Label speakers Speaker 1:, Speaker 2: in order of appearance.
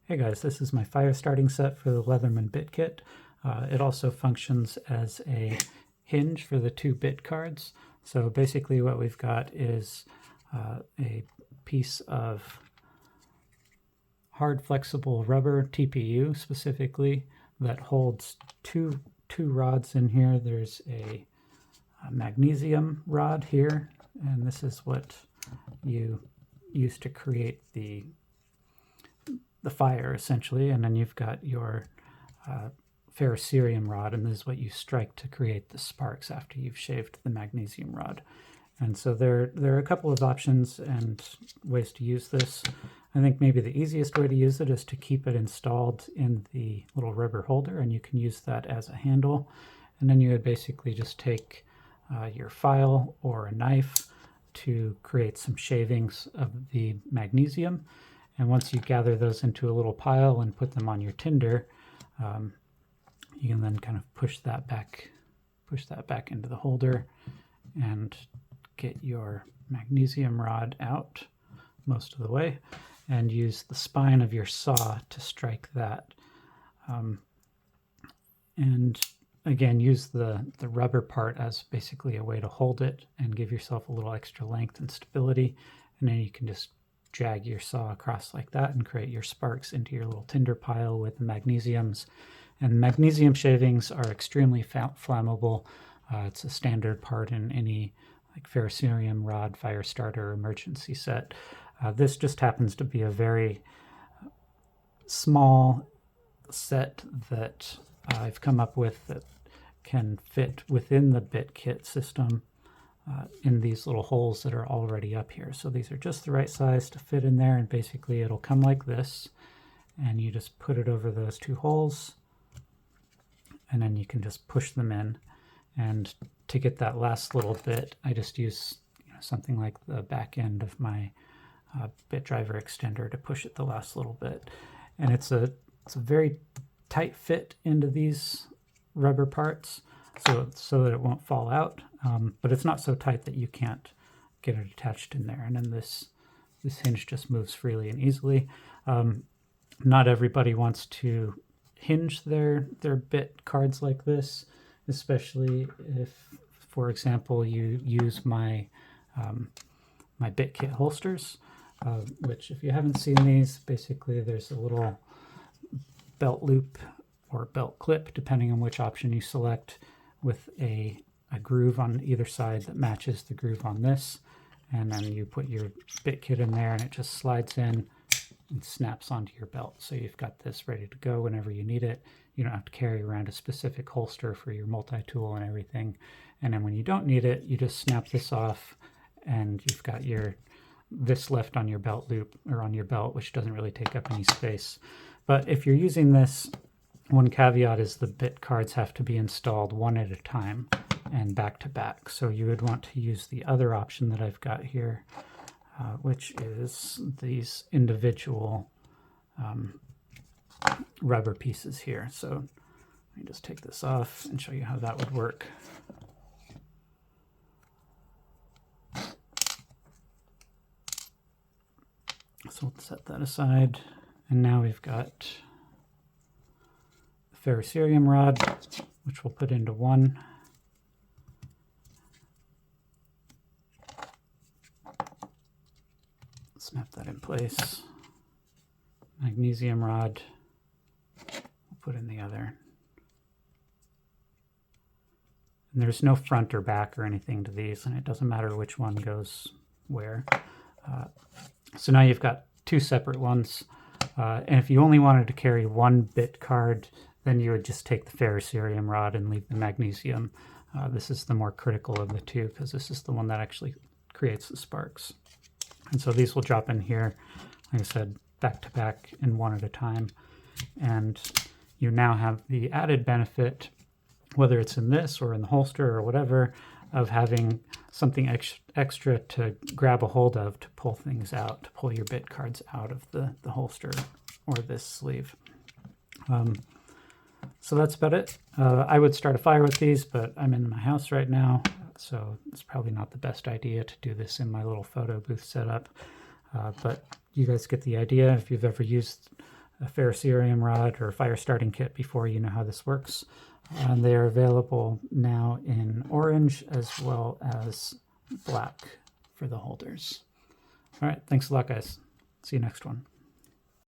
Speaker 1: Hey guys, this is my fire starting set for the Leatherman Bit Kit. It also functions as a hinge for the 2 bit cards. So basically what we've got is a piece of hard flexible rubber, TPU specifically, that holds two rods in here. There's a magnesium rod here, and this is what you use to create the fire essentially, and then you've got your ferrocerium rod, and this is what you strike to create the sparks after you've shaved the magnesium rod. And so there are a couple of options and ways to use this. I think maybe the easiest way to use it is to keep it installed in the little rubber holder, and you can use that as a handle. And then you would basically just take your file or a knife to create some shavings of the magnesium. And once you gather those into a little pile and put them on your tinder, you can then kind of push that back into the holder and get your magnesium rod out most of the way, and use the spine of your saw to strike that. And again, use the rubber part as basically a way to hold it and give yourself a little extra length and stability. And then you can just drag your saw across like that and create your sparks into your little tinder pile with the magnesiums. And magnesium shavings are extremely flammable. It's a standard part in any like ferrocerium rod fire starter emergency set. This just happens to be a very small set that I've come up with that can fit within the bit kit system in these little holes that are already up here. So these are just the right size to fit in there, and basically it'll come like this, and you just put it over those 2 holes, and then you can just push them in. And to get that last little bit, I just use something like the back end of my bit driver extender to push it the last little bit. And it's a very tight fit into these rubber parts, so that it won't fall out, but it's not so tight that you can't get it attached in there. And then this hinge just moves freely and easily. Not everybody wants to hinge their bit cards like this, especially if, for example, you use my my bit kit holsters, which, if you haven't seen these, basically there's a little belt loop or belt clip, depending on which option you select, with a groove on either side that matches the groove on this. And then you put your bit kit in there, and it just slides in and snaps onto your belt. So you've got this ready to go whenever you need it. You don't have to carry around a specific holster for your multi-tool and everything. And then when you don't need it, you just snap this off, and you've got this left on your belt loop, or on your belt, which doesn't really take up any space. But if you're using this, one caveat is the bit cards have to be installed one at a time and back to back. So you would want to use the other option that I've got here, which is these individual rubber pieces here. So let me just take this off and show you how that would work. So we'll set that aside, and now we've got the ferrocerium rod, which we'll put into one. Snap that in place. Magnesium rod, we'll put in the other. And there's no front or back or anything to these, and it doesn't matter which one goes where. So now you've got 2 separate ones. And if you only wanted to carry 1 bit card, then you would just take the ferrocerium rod and leave the magnesium. This is the more critical of the 2, because this is the one that actually creates the sparks. And so these will drop in here, like I said, back to back and one at a time. And you now have the added benefit, whether it's in this or in the holster or whatever, of having something extra to grab a hold of to pull things out, to pull your bit cards out of the holster or this sleeve. So that's about it. I would start a fire with these, but I'm in my house right now, so it's probably not the best idea to do this in my little photo booth setup. But you guys get the idea. If you've ever used a ferrocerium rod or fire starting kit before you know how this works. And they are available now in orange as well as black for the holders. All right, thanks a lot, guys. See you next one.